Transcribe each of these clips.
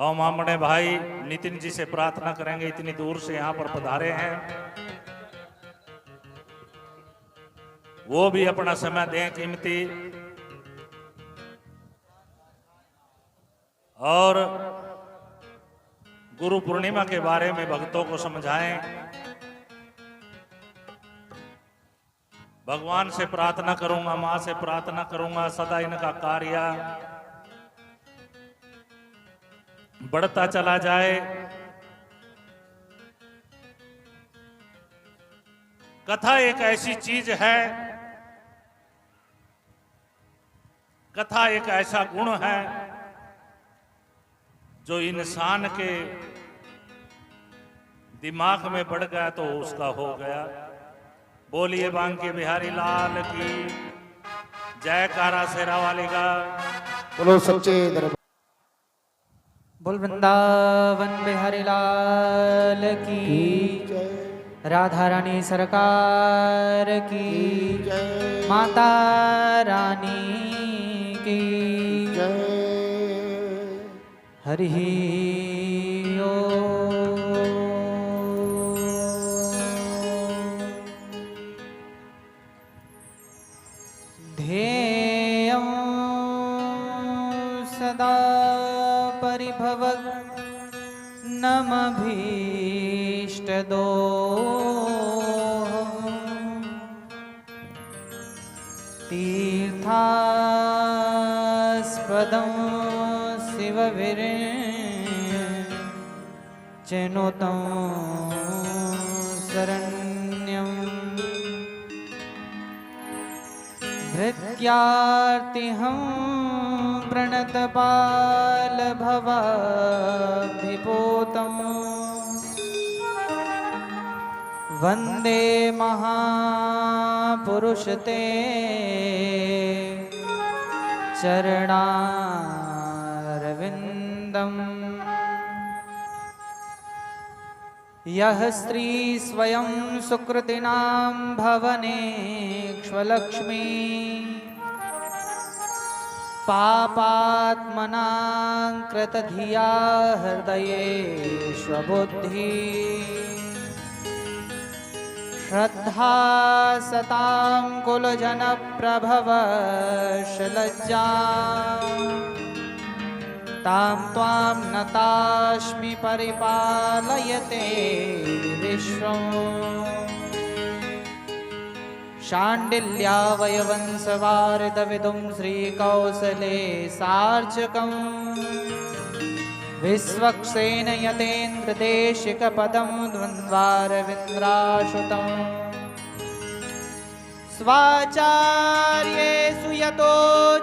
हम अपने भाई नितिन जी से प्रार्थना करेंगे, इतनी दूर से यहाँ पर पधारे हैं, वो भी अपना समय दें कीमती और गुरु पूर्णिमा के बारे में भक्तों को समझाएं। भगवान से प्रार्थना करूंगा, मां से प्रार्थना करूंगा, सदा इनका कार्य बढ़ता चला जाए। कथा एक ऐसी चीज है, कथा एक ऐसा गुण है जो इंसान के दिमाग में बढ़ गया तो उसका हो गया। बोलिए बांके बिहारी लाल की जयकारा शेरा वाली का। बोलो सच्चे दरबार। बोल वृंदावन बिहारी लाल की राधा रानी सरकार की माता रानी की हरि ध्येयं सदा परिभवग नमभीष्टदो तीर्थास्पदं शिवविरचिनुतं शरण्यं भृत्यार्तिहं प्रणतपालभवाभिभूतं वन्दे महापुरुष ते चरणारविन्दम्। यः स्त्री स्वयं सुकृतिनां भवनेक्ष्वलक्ष्मी पापात्मनां कृतधिया हृदयेष्वबुद्धि श्रद्धा सतां कुलजनप्रभवशलज्जा तां त्वां नतास्मि परिपालयते विश्वम्। शाण्डिल्यावयवंशवारिदविदुं श्रीकौसले सार्चकम् विश्वक्सेन यतेन्द्रदेशिकपदं द्वन्द्वारविन्द्राश्रुतम् स्वाचार्येषु यतो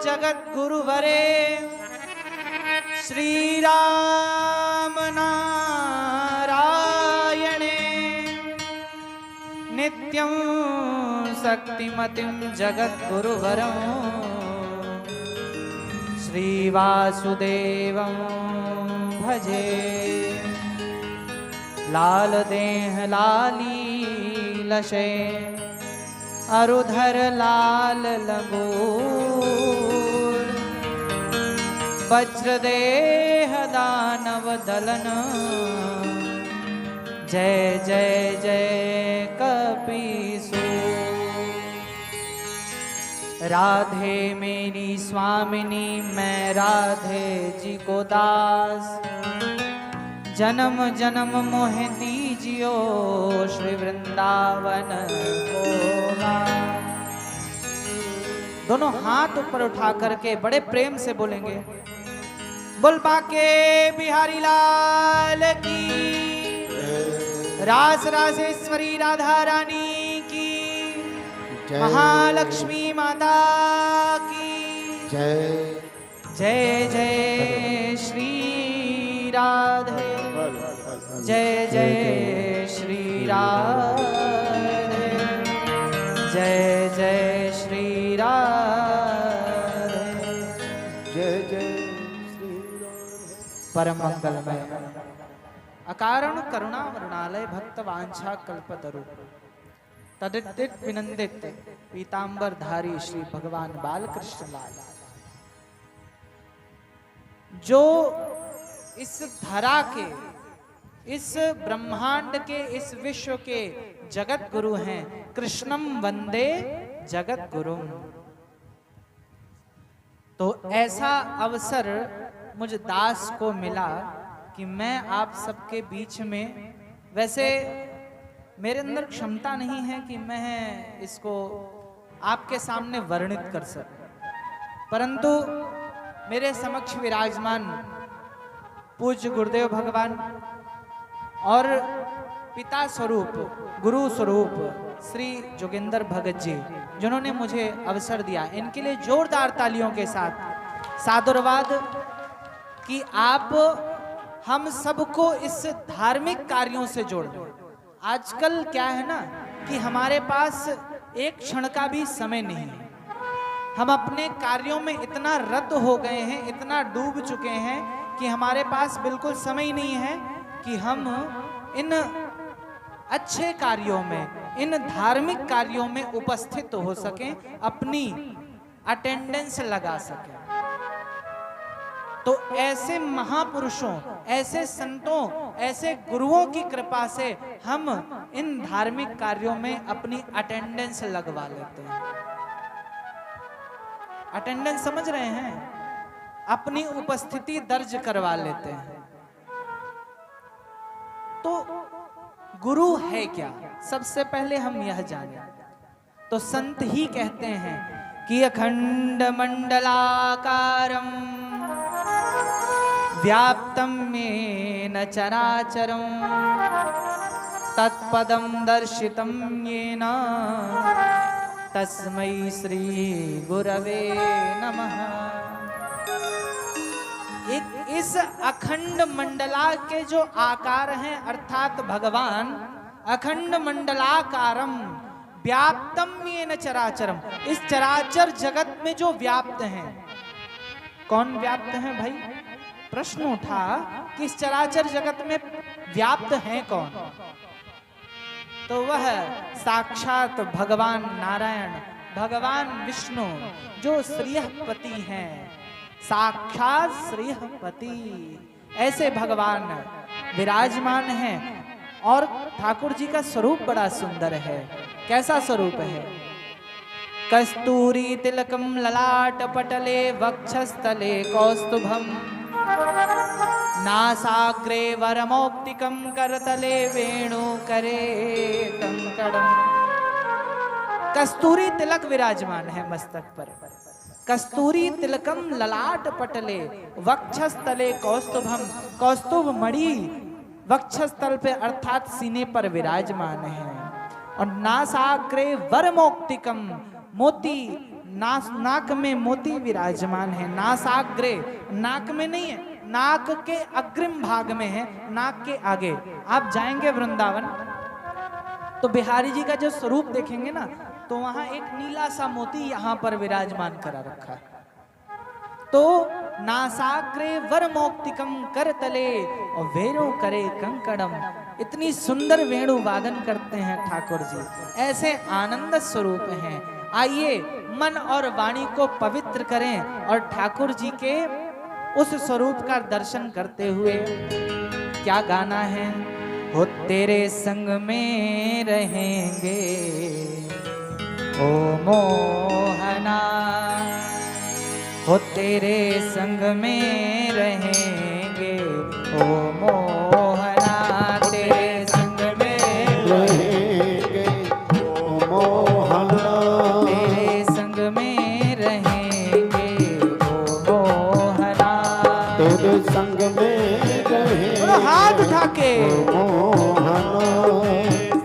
जगद्गुरुवरे श्रीराम नारायणे नित्यं शक्तिमतिं जगद्गुरुवरं श्रीवासुदेवं भजे। लाल देह लाली लशे अरुधर लाल लगूर वज्रदेह दानव दलन जय जय जय कपीसूर। राधे मेरी स्वामिनी मैं राधे जी को दास जन्म जन्म मोह दीजियो श्री वृंदावन को। दोनों हाथ ऊपर उठा करके बड़े प्रेम से बोलेंगे बोल बाके बिहारी लाल की रास रासेश्वरी राधा रानी की महालक्ष्मी माता की जय जय जय श्री राधे जय जय श्री राधे जय जय श्री राधे जय जय श्री राधे। परम मंगलमय अकारण करुणा वरणालय भक्त वांछा कल्पतरु तदित विनंदित पीतांबर धारी श्री भगवान बालकृष्ण लाल जो इस धरा के, इस ब्रह्मांड के, इस विश्व के जगत गुरु हैं। कृष्णम वंदे जगत गुरुम। तो ऐसा अवसर मुझ दास को मिला कि मैं आप सबके बीच में, वैसे मेरे अंदर क्षमता नहीं है कि मैं इसको आपके सामने वर्णित कर सकूं, परंतु मेरे समक्ष विराजमान पूज्य गुरुदेव भगवान और पिता स्वरूप, गुरु स्वरूप श्री जोगिंदर भगत जी, जिन्होंने मुझे अवसर दिया, इनके लिए जोरदार तालियों के साथ सादुर्वाद कि आप हम सबको इस धार्मिक कार्यों से जोड़ दें। आजकल क्या है ना कि हमारे पास एक क्षण का भी समय नहीं है। हम अपने कार्यों में इतना रत हो गए हैं, इतना डूब चुके हैं कि हमारे पास बिल्कुल समय नहीं है कि हम इन अच्छे कार्यों में, इन धार्मिक कार्यों में उपस्थित हो सकें, अपनी अटेंडेंस लगा सकें। तो ऐसे महापुरुषों, ऐसे संतों, ऐसे गुरुओं की कृपा से हम इन धार्मिक कार्यों में अपनी अटेंडेंस लगवा लेते हैं। अटेंडेंस समझ रहे हैं? अपनी उपस्थिति दर्ज करवा लेते हैं। तो गुरु है क्या? सबसे पहले हम यह जानें। तो संत ही कहते हैं कि अखंड मंडलाकारं व्याप्तं येन चराचरं तत्पदं दर्शितं येन तस्मै श्री गुरवे नमः। इस अखंड मंडला के जो आकार हैं, अर्थात भगवान अखंड मंडलाकारम व्याप्तम येन चराचरम, इस चराचर जगत में जो व्याप्त हैं। कौन व्याप्त हैं भाई? प्रश्न उठा कि इस चराचर जगत में व्याप्त हैं कौन? तो वह साक्षात भगवान नारायण, भगवान विष्णु, जो श्रीहपति हैं, साक्षात श्रीहपति। ऐसे भगवान विराजमान हैं। और ठाकुर जी का स्वरूप बड़ा सुंदर है। कैसा स्वरूप है? कस्तूरी तिलकम ललाट पटले वक्षस्थले कौस्तुभम नासाग्रे वरमौक्तिकम करतले वेणु करे कंकड़म। कस्तूरी तिलक विराजमान है मस्तक पर। कस्तूरी तिलकम ललाट पटले वक्षस्थले कौस्तुभम, कौस्तुभ मणि वक्षस्थल पे अर्थात सीने पर विराजमान है। और नासाग्रे वरमौक्तिकम, मोती नाक में मोती विराजमान है। नासाग्रे नाक में नहीं है, नाक के अग्रिम भाग में है, नाक के आगे। आप जाएंगे वृंदावन तो बिहारी जी का जो स्वरूप देखेंगे ना, तो वहां एक नीला सा मोती यहां पर विराजमान करा रखा है। तो नासाग्रे वरमौक्तिकम करतले और वेणु करे कंकड़म। इतनी सुंदर वेणु वादन करते हैं ठाकुर जी, ऐसे आनंद स्वरूप हैं। आइए मन और वाणी को पवित्र करें और ठाकुर जी के उस स्वरूप का दर्शन करते हुए क्या गाना है? हो तेरे संग में रहेंगे ओ मोहना, हो तेरे संग में रहेंगे ओ मोहना, तेरे संग में रहेंगे ओ मोहना, तेरे संग में रहेंगे ओ मोहना, तेरे संग में रहेंगे हाथ उठा के ओ मोहना,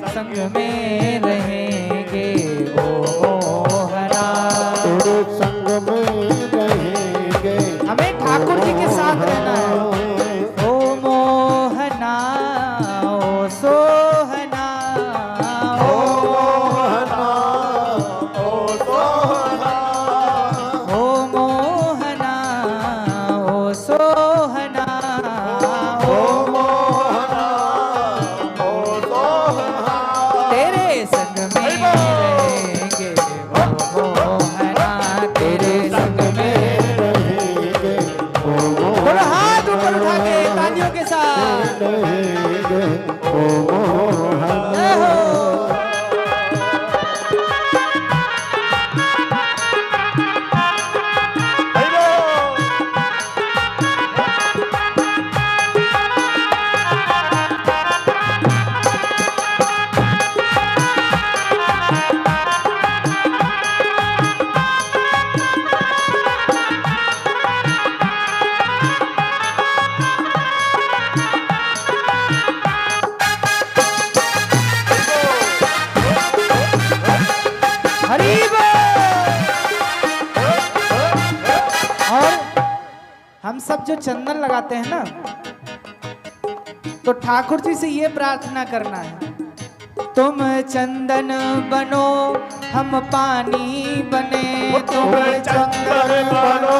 संग में रहेंगे ओ मोहना। तेरे संग में रहेंगे हमें ठाकुर जी के साथ रहना है। ओ मोहना ओ सोहना, ओ मोहना ओ सोहना, ओ मोहना ओ सोहना, ओ मोहना रहेंगे ओ मोहन। जय हो। हरि बोल। और हम सब जो चंदन लगाते हैं ना, तो ठाकुर जी से ये प्रार्थना करना है, तुम चंदन बनो हम पानी बने। तुम चंदन बनो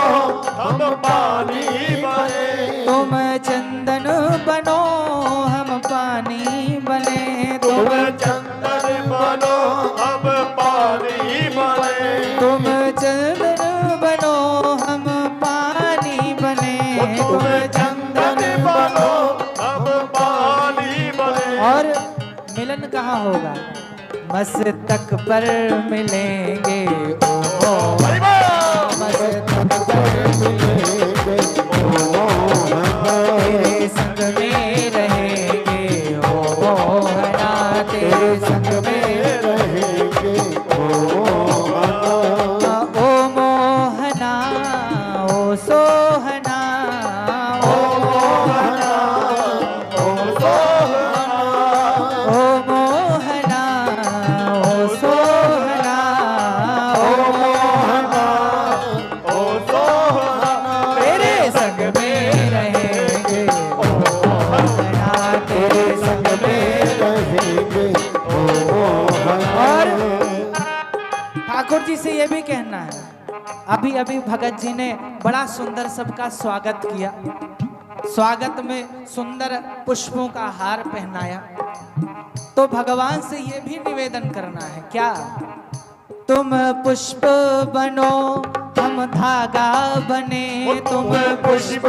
हम पानी बने। तुम चंदन बनो हम पानी बने। तुम चंदन बनो हम पानी बने। तुम चंदन बनो हम पानी बने। तुम चंदन बनो हम पानी बने। और मिलन कहाँ होगा? मस्तक पर मिलेंगे ओ मस्तक पर मिलेंगे ओ मोहन। तेरे संग में रहेंगे ओ मोहना। तेरे संग में रहेंगे ओ मोहन। ओ मोहना ओ सोहना। ओ मोहना ओ सोहना। ओ मोहना ओ सोहना। ओ मोहना ओ सोहना। तेरे संग में रहेंगे ओ मोहना। तेरे संग में। रहेंगे ओ मोहन। और ठाकुर जी से ये भी कहना है, अभी अभी भगत जी ने बड़ा सुंदर सबका स्वागत किया। स्वागत में सुंदर पुष्पों का हार पहनाया, तो भगवान से ये भी निवेदन करना है क्या? तुम पुष्प बनो हम धागा बने। तुम पुष्प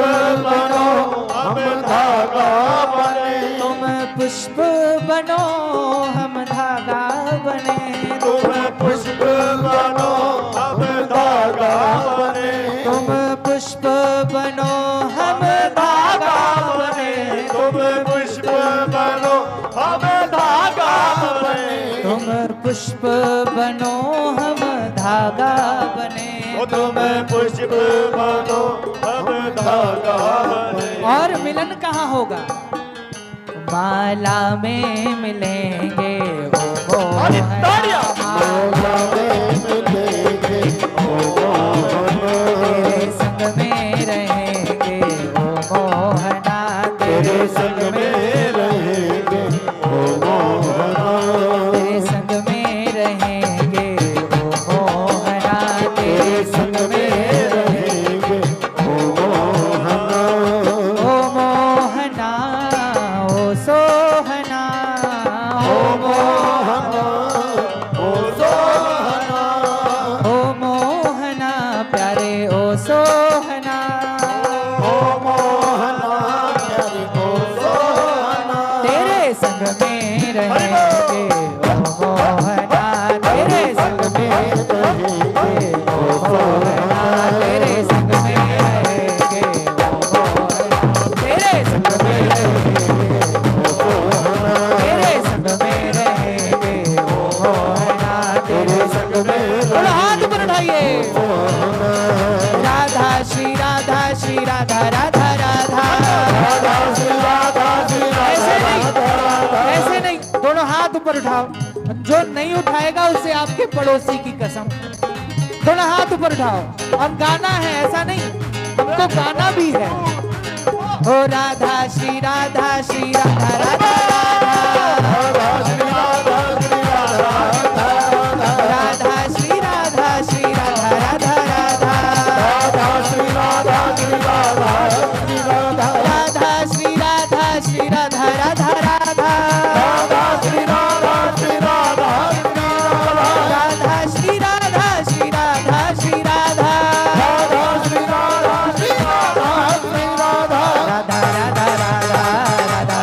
बनो हम धागा बने। तुम पुष्प बनो हम धागा बने। तुम पुष्प बनो हम धागा बने। तुम पुष्प बनो हम धागा बने। तुम पुष्प बनो हम धागा बने। तुम पुष्प बनो हम धागा बने। तुम पुष्प बनो हम धागा बने। और मिलन कहाँ होगा? माला में मिलेंगे ओ मोहना। माला में मिलेंगे ओ मोहन। तेरे संग में रहेंगे ओ मोहना। तेरे संग में रहेंगे ओ मोहन। तेरे संग में रहेंगे ओ मोहना। तेरे संग में रहेंगे ओ मोहन। ओ मोहना ओ सोहना। ओ मोहन ओ सोहना। ओ मोहना प्यारे ओ सोहना। ओ मोहना प्यारे ओ सोहना। तेरे संग में रहेंगे ओ मोहना। तेरे संग में रहेंगे ओ मोहना। तेरे संग में रहेंगे ओ मोहना। तेरे संग में रहेंगे ओ मोहना। तेरे संग में रहेंगे ओ मोहना। तेरे संग में। थोड़ा हाथ ऊपर उठाइए। राधा श्री राधा श्री राधा राधा राधा। राधा श्री राधा श्री ऐसे राधा। नहीं, ऐसे नहीं, दोनों हाथ ऊपर उठाओ। जो नहीं उठाएगा उसे आपके पड़ोसी की कसम। दोनों हाथ ऊपर उठाओ। और गाना है, ऐसा नहीं, हमको गाना भी है। ओ राधा श्री राधा श्री राधा राधा राधा। राधा श्री राधा श्री राधा राधा। राधा श्री राधा श्री राधा राधा राधा। राधा श्री राधा श्री राधा श्री राधा। राधा श्री राधा श्री राधा राधा राधा। राधा श्री राधा श्री राधा श्री राधा। राधा श्री राधा श्री राधा श्री राधा। राधा श्री राधा श्री राधा श्री राधा। राधा राधा राधा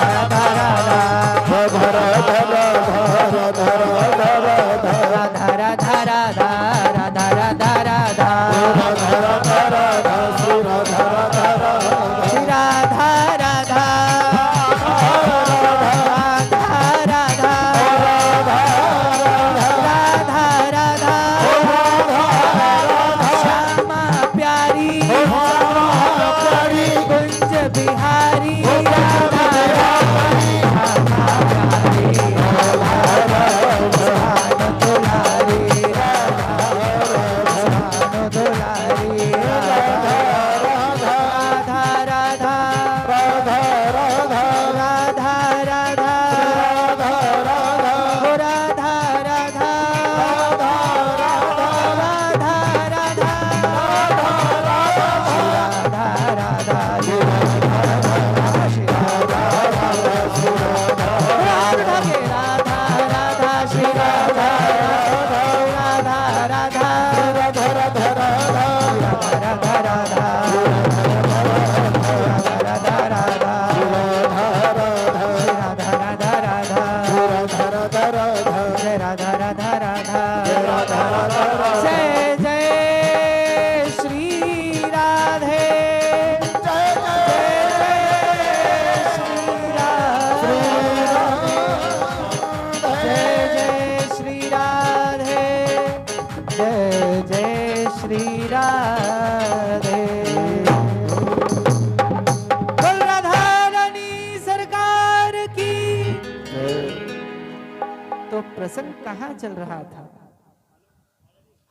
प्रसंग कहाँ चल रहा था?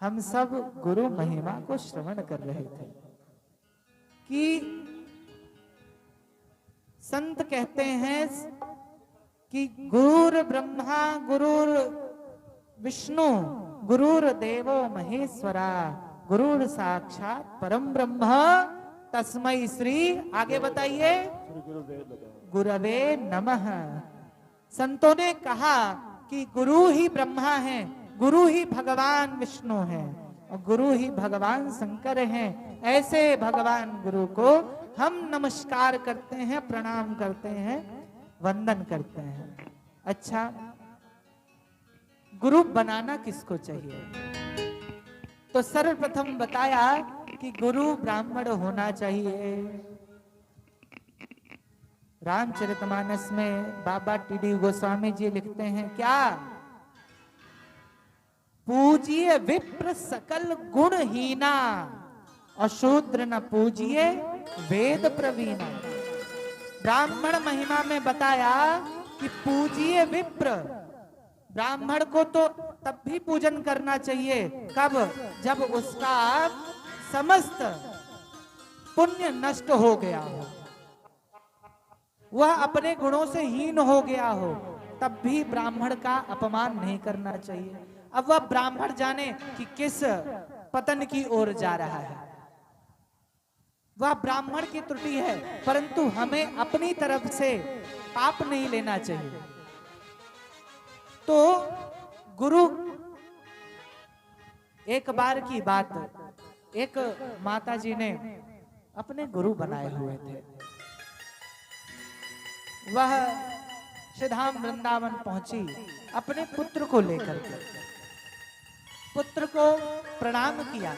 हम सब गुरु महिमा को श्रवण कर रहे थे कि संत कहते हैं कि गुरुर ब्रह्मा गुरुर विष्णु गुरुर देवो महेश्वरा गुरुर साक्षात परम ब्रह्म तस्मै श्री, आगे बताइए, गुरवे नमः। संतों ने कहा कि गुरु ही ब्रह्मा है, गुरु ही भगवान विष्णु है और गुरु ही भगवान शंकर हैं। ऐसे भगवान गुरु को हम नमस्कार करते हैं, प्रणाम करते हैं, वंदन करते हैं। अच्छा, गुरु बनाना किसको चाहिए? तो सर्वप्रथम बताया कि गुरु ब्राह्मण होना चाहिए। रामचरितमानस में बाबा टीडी गोस्वामी जी लिखते हैं क्या? पूजिए विप्र सकल गुणहीना और शूद्र न पूजिए वेद प्रवीणा। ब्राह्मण महिमा में बताया कि पूजिए विप्र, ब्राह्मण को तो तब भी पूजन करना चाहिए, कब? जब उसका समस्त पुण्य नष्ट हो गया हो, वह अपने गुणों से हीन हो गया हो, तब भी ब्राह्मण का अपमान नहीं करना चाहिए। अब वह ब्राह्मण जाने कि किस पतन की ओर जा रहा है, वह ब्राह्मण की त्रुटि है, परंतु हमें अपनी तरफ से पाप नहीं लेना चाहिए। तो गुरु, एक बार की बात, एक माता जी ने अपने गुरु बनाए हुए थे। वह श्रीधाम वृंदावन पहुंची अपने पुत्र को लेकर के, पुत्र को प्रणाम किया,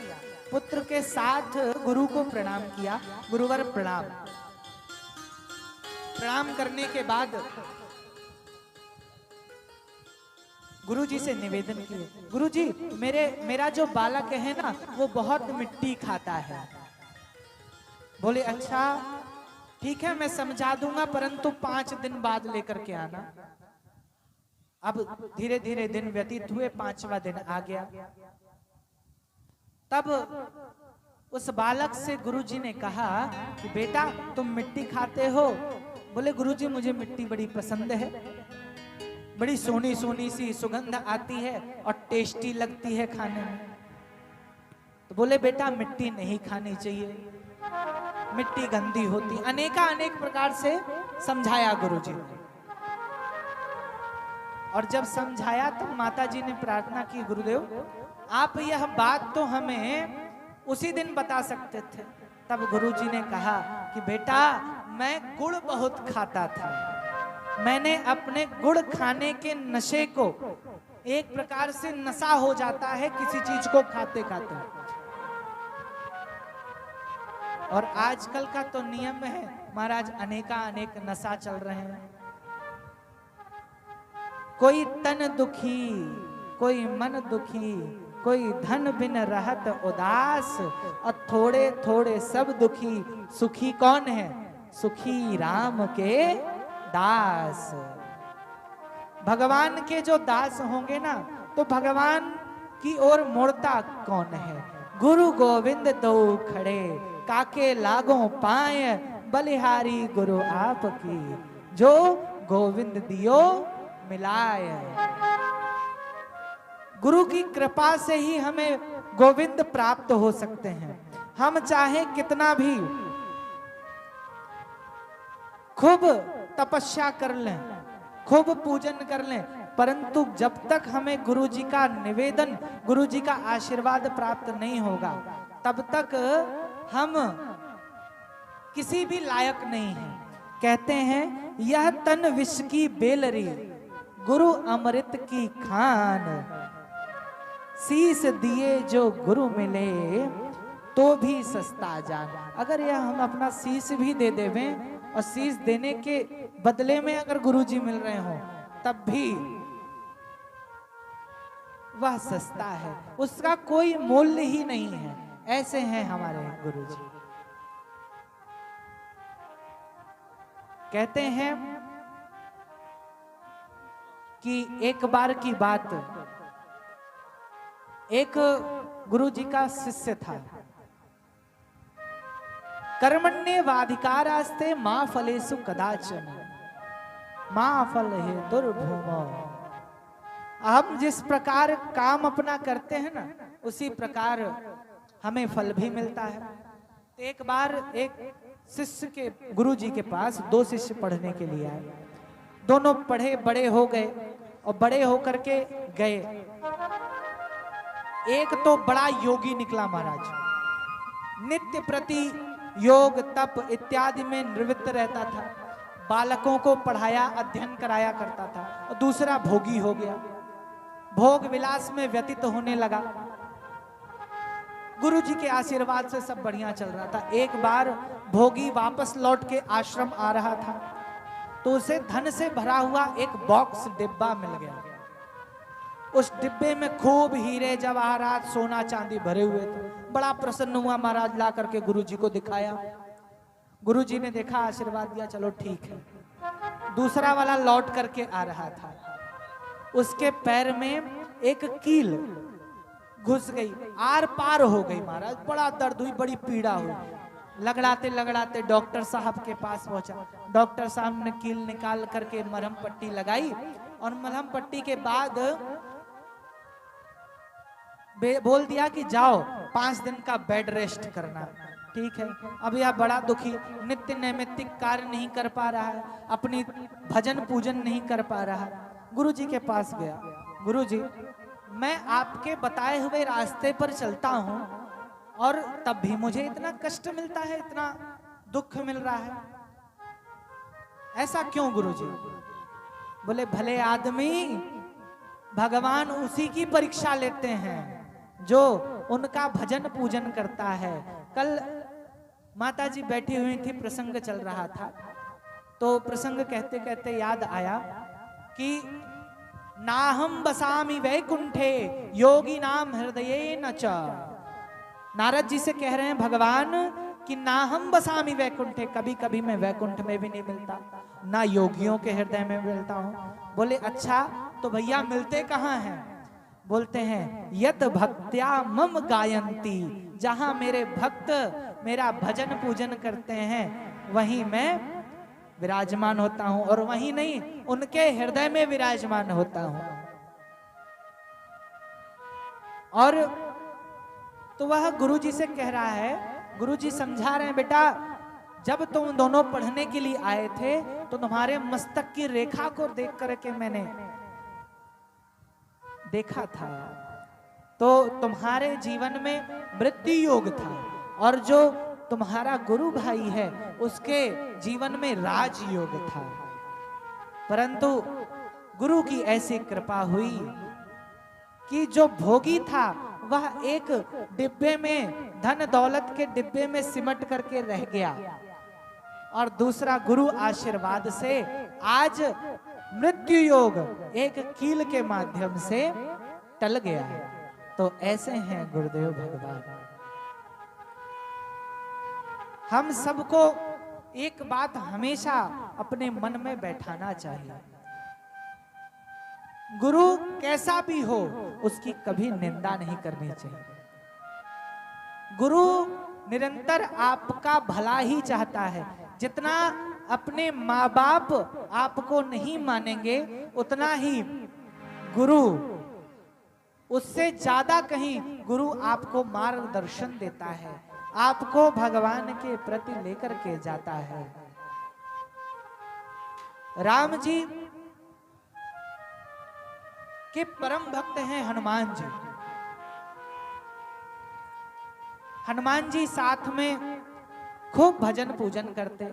पुत्र के साथ गुरु को प्रणाम किया, गुरुवर प्रणाम। प्रणाम करने के बाद गुरुजी से निवेदन किए, गुरुजी मेरा जो बालक है ना वो बहुत मिट्टी खाता है। बोले अच्छा ठीक है, मैं समझा दूंगा, परंतु 5 दिन बाद लेकर के आना। अब धीरे धीरे दिन व्यतीत हुए, 5वां दिन आ गया। तब उस बालक से गुरुजी ने कहा कि बेटा तुम मिट्टी खाते हो? बोले गुरुजी मुझे मिट्टी बड़ी पसंद है, बड़ी सोनी सोनी सी सुगंध आती है और टेस्टी लगती है खाने में। तो बोले बेटा मिट्टी नहीं खानी चाहिए, मिट्टी गंदी होती। अनेक प्रकार से समझाया गुरुजी ने, और जब समझाया तो माताजी ने प्रार्थना की, गुरुदेव आप यह बात तो हमें उसी दिन बता सकते थे। तब गुरुजी ने कहा कि बेटा मैं गुड़ बहुत खाता था, मैंने अपने गुड़ खाने के नशे को, एक प्रकार से नशा हो जाता है किसी चीज को खाते खाते, और आजकल का तो नियम है महाराज, अनेक नशा चल रहे हैं। कोई तन दुखी, कोई मन दुखी, कोई धन बिन रहत उदास, और थोड़े थोड़े सब दुखी, सुखी कौन है? सुखी राम के दास। भगवान के जो दास होंगे ना, तो भगवान की ओर मुड़ता कौन है? गुरु गोविंद दो खड़े, काके लागो पाए, बलिहारी गुरु आपकी, जो गोविंद दियो मिलाए। गुरु की कृपा से ही हमें गोविंद प्राप्त हो सकते हैं। हम चाहे कितना भी खूब तपस्या कर लें, खूब पूजन कर लें, परंतु जब तक हमें गुरु जी का निवेदन, गुरु जी का आशीर्वाद प्राप्त नहीं होगा, तब तक हम किसी भी लायक नहीं हैं। कहते हैं यह तन विष की बेलरी, गुरु अमृत की खान, शीस दिए जो गुरु मिले, तो भी सस्ता जान। अगर यह हम अपना शीस भी दे देवें, और शीस देने के बदले में अगर गुरुजी मिल रहे हो, तब भी वह सस्ता है, उसका कोई मूल्य ही नहीं है। ऐसे हैं हमारे गुरुजी। कहते हैं कि एक बार की बात, एक गुरुजी का शिष्य था। कर्मण्येवाधिकारास्ते मां फलेषु कदाचन मां फल हेतुर्भूमौ। हम जिस प्रकार काम अपना करते हैं ना, उसी प्रकार हमें फल भी मिलता है। तो एक बार एक शिष्य के गुरुजी के पास दो शिष्य पढ़ने के लिए आए। दोनों पढ़े बड़े हो गए और बड़े होकर के गए। एक तो बड़ा योगी निकला महाराज, नित्य प्रति योग तप इत्यादि में निवृत्त रहता था, बालकों को पढ़ाया अध्ययन कराया करता था। और दूसरा भोगी हो गया, भोग विलास में व्यतीत होने लगा। गुरुजी के आशीर्वाद से सब बढ़िया चल रहा था। एक बार भोगी वापस लौट के आश्रम आ रहा था, तो उसे धन से भरा हुआ एक बॉक्स डिब्बा मिल गया। उस डिब्बे में खूब हीरे जवाहरात सोना चांदी भरे हुए थे। बड़ा प्रसन्न हुआ महाराज, ला करके गुरुजी को दिखाया। गुरुजी ने देखा, आशीर्वाद दिया, चलो ठीक है। दूसरा वाला लौट करके आ रहा था, उसके पैर में एक कील घुस गई, आर पार हो गई महाराज। बड़ा दर्द हुई, बड़ी पीड़ा हुई। लगड़ाते लगड़ाते डॉक्टर साहब के पास पहुंचा। डॉक्टर साहब ने कील निकाल करके मरहम पट्टी लगाई, और मरहम पट्टी के बाद बोल दिया कि जाओ 5 दिन का बेड रेस्ट करना। ठीक है। अब यह बड़ा दुखी, नित्य नैमित्तिक कार्य नहीं कर पा रहा है, अपनी भजन पूजन नहीं कर पा रहा। गुरुजी के पास गया, गुरुजी मैं आपके बताए हुए रास्ते पर चलता हूं और तब भी मुझे इतना कष्ट मिलता है, इतना दुख मिल रहा है, ऐसा क्यों गुरुजी? बोले भले आदमी भगवान उसी की परीक्षा लेते हैं जो उनका भजन पूजन करता है। कल माता जी बैठी हुई थी, प्रसंग चल रहा था, तो प्रसंग कहते कहते याद आया कि नाहम बसामि वैकुंठे योगी नाम हृदये न च। नारद जी से कह रहे हैं भगवान कि नाहम बसामि वैकुंठे, कभी कभी मैं वैकुंठ में भी नहीं मिलता, ना योगियों के हृदय में मिलता हूं। बोले अच्छा, तो भैया मिलते कहाँ हैं? बोलते हैं यत भक्त्या मम गायंती, जहां मेरे भक्त मेरा भजन पूजन करते हैं वहीं मैं विराजमान होता हूं, और वहीं नहीं उनके हृदय में विराजमान होता हूं। और तो वह गुरुजी से कह रहा है, गुरुजी समझा रहे हैं बेटा, जब तुम दोनों पढ़ने के लिए आए थे तो तुम्हारे मस्तक की रेखा को देख करके मैंने देखा था, तो तुम्हारे जीवन में मृत्यु योग था, और जो तुम्हारा गुरु भाई है उसके जीवन में राजयोग था। परंतु गुरु की ऐसी कृपा हुई कि जो भोगी था वह एक डिब्बे में, धन दौलत के डिब्बे में सिमट करके रह गया, और दूसरा गुरु आशीर्वाद से आज मृत्यु योग एक कील के माध्यम से टल गया। तो ऐसे हैं गुरुदेव भगवान। हम सबको एक बात हमेशा अपने मन में बैठाना चाहिए, गुरु कैसा भी हो उसकी कभी निंदा नहीं करनी चाहिए। गुरु निरंतर आपका भला ही चाहता है। जितना अपने माँ बाप आपको नहीं मानेंगे, उतना ही गुरु, उससे ज्यादा कहीं गुरु आपको मार्गदर्शन देता है, आपको भगवान के प्रति लेकर के जाता है। राम जी के परम भक्त हैं हनुमान जी। हनुमान जी साथ में खूब भजन पूजन करते,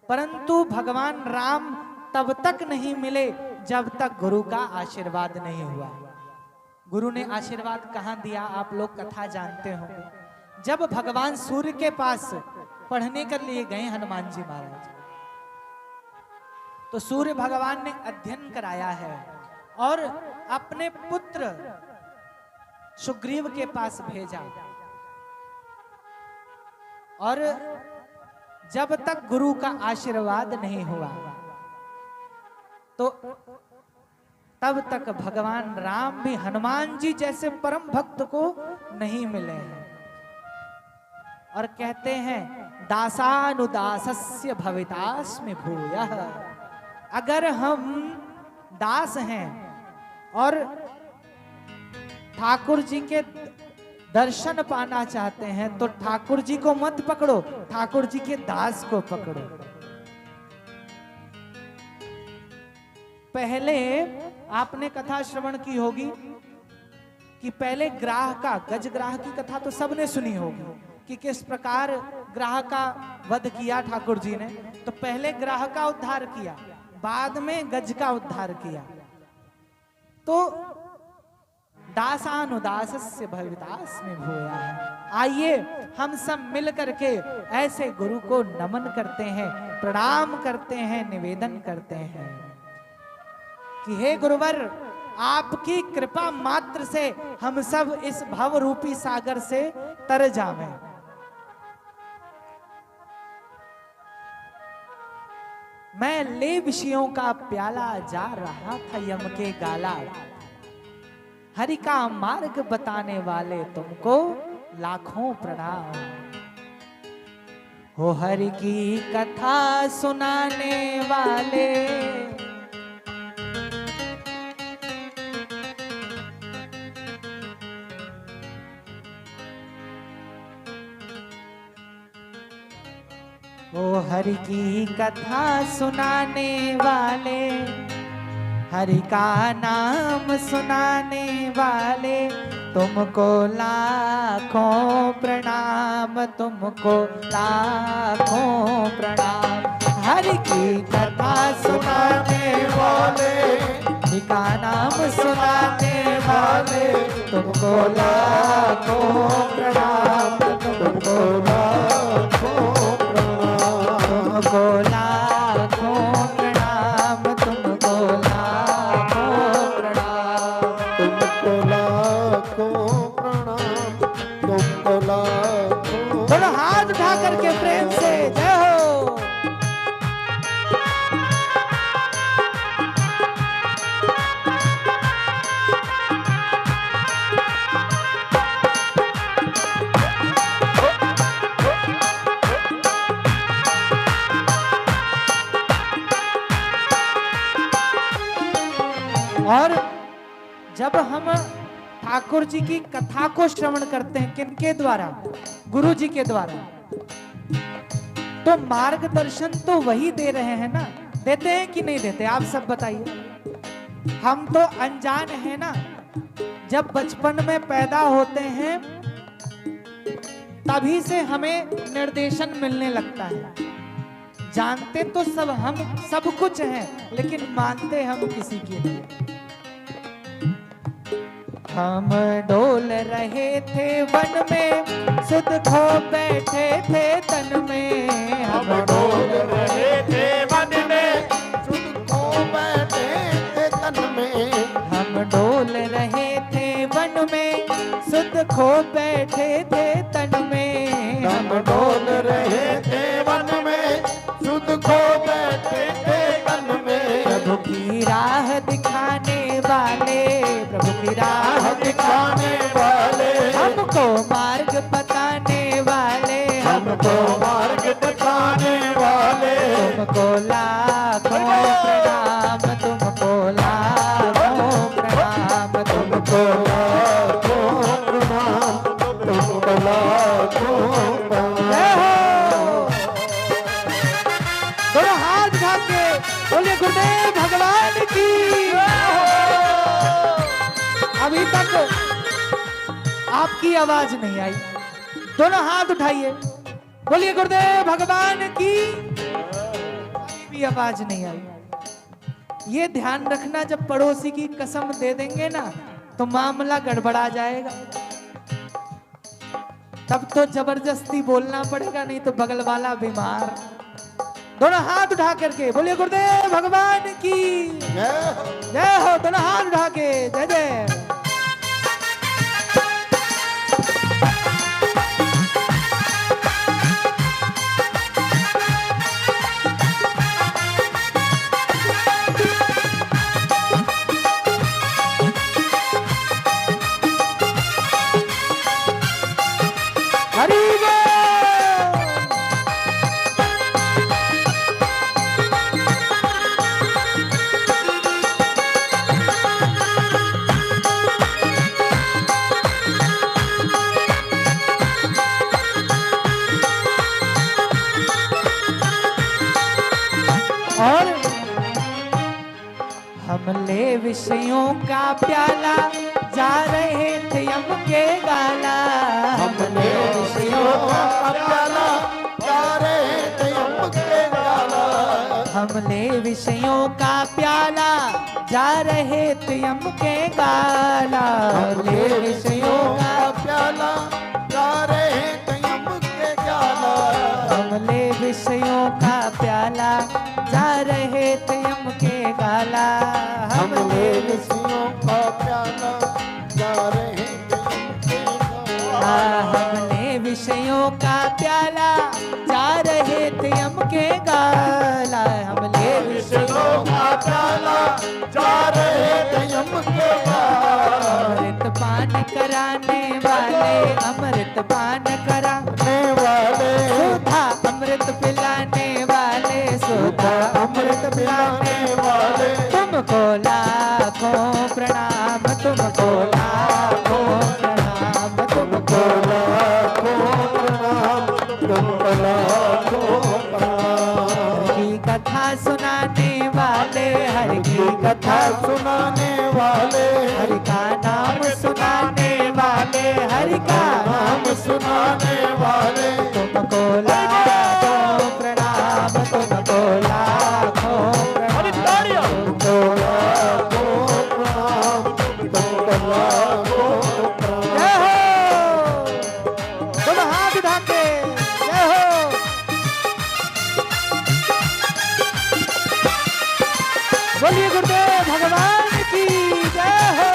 परंतु भगवान राम तब तक नहीं मिले जब तक गुरु का आशीर्वाद नहीं हुआ। गुरु ने आशीर्वाद कहां दिया, आप लोग कथा जानते होंगे। जब भगवान सूर्य के पास पढ़ने के लिए गए हनुमान जी महाराज, तो सूर्य भगवान ने अध्ययन कराया है और अपने पुत्र सुग्रीव के पास भेजा, और जब तक गुरु का आशीर्वाद नहीं हुआ तो तब तक भगवान राम भी हनुमान जी जैसे परम भक्त को नहीं मिले हैं। और कहते हैं दासानुदासस्य भवितास्मि भूयः। अगर हम दास हैं और ठाकुर जी के दर्शन पाना चाहते हैं तो ठाकुर जी को मत पकड़ो, ठाकुर जी के दास को पकड़ो। पहले आपने कथा श्रवण की होगी कि पहले ग्राह का, गजग्राह की कथा तो सबने सुनी होगी कि किस प्रकार ग्राह का वध किया ठाकुर जी ने। तो पहले ग्राह का उद्धार किया, बाद में गज का उद्धार किया। तो दासानुदासस्य भवितास्मि भूयः। आइए हम सब मिल करके ऐसे गुरु को नमन करते हैं, प्रणाम करते हैं, निवेदन करते हैं कि हे गुरुवर, आपकी कृपा मात्र से हम सब इस भव रूपी सागर से तर जावें। मैं ले विषयों का प्याला जा रहा था यम के गाला, हरि का मार्ग बताने वाले तुमको लाखों प्रणाम। हो हरि की कथा सुनाने वाले, ओ हरि की कथा सुनाने वाले, हरि का नाम सुनाने वाले, तुमको लाखों प्रणाम, तुमको लाखों प्रणाम। हरि की कथा सुनाने वाले, हरि का नाम सुनाने वाले, तुमको लाखों प्रणाम, तुमको लाखों तुमको लाखों प्रणाम, तुमको लाखों प्रणाम, तुमको लाखों प्रणाम, तुमको लाखों। दोनों हाथ उठा करके प्रेम से जय हो। और जब हम ठाकुर जी की कथा को श्रवण करते हैं, किनके द्वारा? गुरु जी के द्वारा, तो मार्गदर्शन तो वही दे रहे हैं ना। देते हैं कि नहीं देते? आप सब बताइए। हम तो अनजान हैं ना, जब बचपन में पैदा होते हैं तभी से हमें निर्देशन मिलने लगता है। जानते तो सब हम सब कुछ हैं, लेकिन मानते हम किसी की नहीं। हम डोल रहे थे वन में, सुध खो बैठे थे तन में। हम डोल रहे थे वन में, सुध खो बैठे थे तन में। हम डोल रहे थे वन में, सुध खो बैठे थे तन में। हम डोल रहे थे वन में, सुध खो बैठे थे तन में। प्रभु की राह दिखाने वाले, प्रभु की राह दिखाने वाले, हमको मार्ग बताने वाले, हमको मार्ग दिखाने वाले, तुमको लाखों प्रणाम, तुमको लाखों प्रणाम, तुमको लाखों प्रणाम, तुमको लाखों प्रणाम। जय हो। दोनों हाथ उठा के बोलिए गुरुदेव भगवान की। अभी तक आपकी आवाज नहीं आई, दोनों हाथ उठाइए, बोलिए गुरुदेव भगवान की। भी आवाज नहीं आई। ये ध्यान रखना, जब पड़ोसी की कसम दे देंगे ना तो मामला गड़बड़ा जाएगा। तब तो जबरदस्ती बोलना पड़ेगा, नहीं तो बगल वाला बीमार। दोनों हाथ उठा करके बोलिए गुरुदेव भगवान की जय हो। दोनों हाथ उठा के जय जय। हमले विषयों का प्याला जा रहे थे यम के गाला। हमने विषयों का प्याला जा रहे थे यम के गाला। हमले विषयों का प्याला जा रहे थे यम के गाला। हमने विषयों का प्याला जा रहे थे यम के गाला। हमले विषयों का प्याला जा रहे थे यम के गाला। हमने विषयों का प्याला जा रहे थे यम के गाला। हमने विषयों का प्याला जा रहे थे यम के गाला। हमले विषयों का प्याला जा रहे थे यम के गाला। अमृत पान कराने वाले, अमृत पान कराने वाले, सुधा अमृत पिलाने वाले, सुधा अमृत पिलाने वाले, तुमको लाखों प्रणाम, तुमको लाखों प्रणाम, तुमको लाखों प्रणाम, तुमको लाखों प्रणाम। हरि की कथा सुनाने वाले, हरि की कथा सुनाने वाले, हरि का नाम सुनाने वाले, हरि का नाम सुनाने वाले, तुमको लाखों प्रणाम, तुमको लाखों प्रणाम, तुमको लाखों प्रणाम, तुमको लाखों प्रणाम। जय हो। तुम हाथ उठा के जय हो। बोलिए गुरुदेव भगवान की जय हो।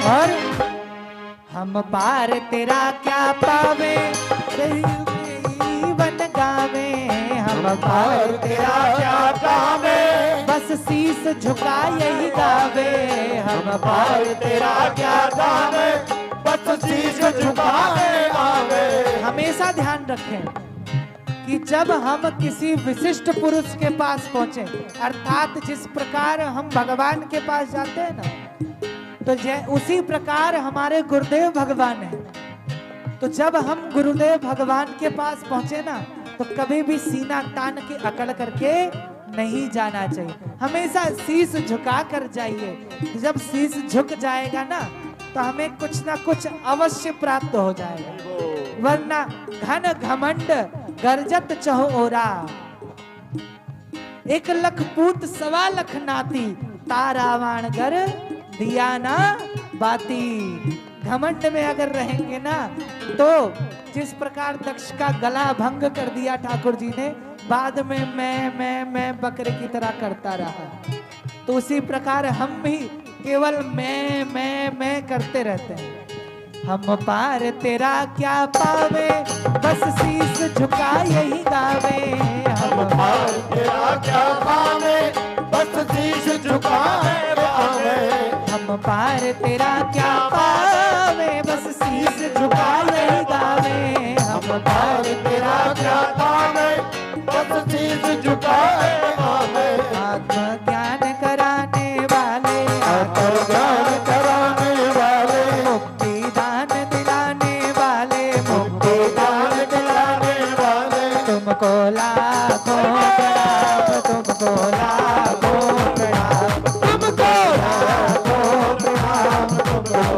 और हम पार तेरा क्या पावे, जीवन गावे। हम पार तेरा क्या पावे, बस शीस झुका यही गावे। हम पार तेरा क्या गावे, बस शीश झुकाए आवे। हमेशा ध्यान रखें कि जब हम किसी विशिष्ट पुरुष के पास पहुंचे, अर्थात जिस प्रकार हम भगवान के पास जाते हैं ना, तो उसी प्रकार हमारे गुरुदेव भगवान है। तो जब हम गुरुदेव भगवान के पास पहुंचे ना, तो कभी भी सीना तान के अकड़ करके नहीं जाना चाहिए, हमेशा शीश झुका कर जाइए। जब शीश झुक जाएगा ना, तो हमें कुछ ना कुछ अवश्य प्राप्त हो जाएगा, वरना घन घमंड गरजत चहो ओरा। 1 लख पूत 1.25 लाख नाती, तारावाण गर दिया ना बाती। घमंड में अगर रहेंगे ना, तो जिस प्रकार दक्ष का गला भंग कर दिया ठाकुर जी ने, बाद में मैं बकरे की तरह करता रहा, तो उसी प्रकार हम भी केवल मैं करते रहते हैं। हम पार तेरा क्या पावे, बस शीश झुका यही गावे। हम पार तेरा क्या पावे, बस शीश झुकाए आवे। हम पार तेरा क्या पावे, बस शीश झुका यही गावे। हम पार तेरा क्या पावे, बस शीश झुकाए आवे। आत्मज्ञान कराने वाले, आत्मज्ञान कराने वाले, मुक्ति दान दिलाने वाले, मुक्ति दान दिलाने वाले, तुमको लाखों प्रणाम, तुमको लाखों प्रणाम, तुमको लाखों प्रणाम, तुमको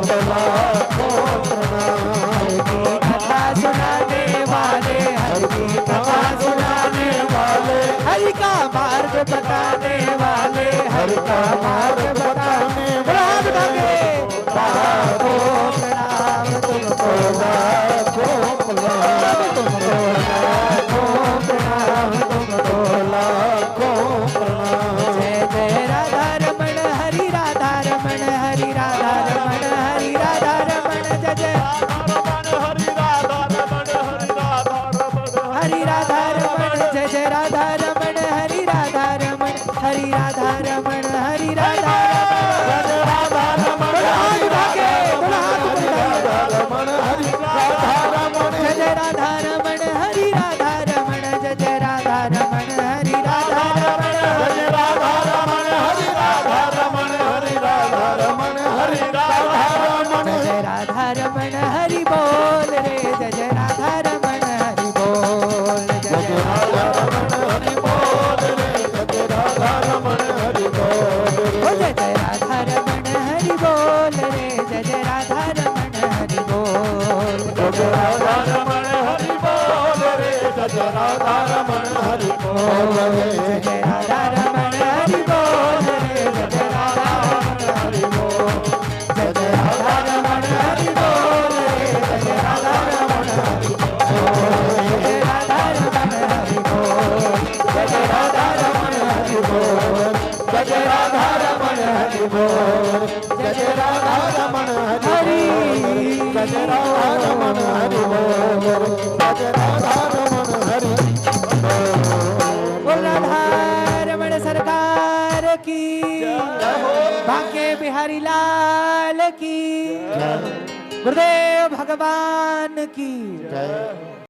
जय राधा रमण हरि बोल, जय जय राधा रमण हरि, जय जय राधा रमण हरि बोल, जय जय राधा रमण हरि बोल राधा रमण सरकार की, बांके बिहारी लाल की, गुरुदेव भगवान की जय।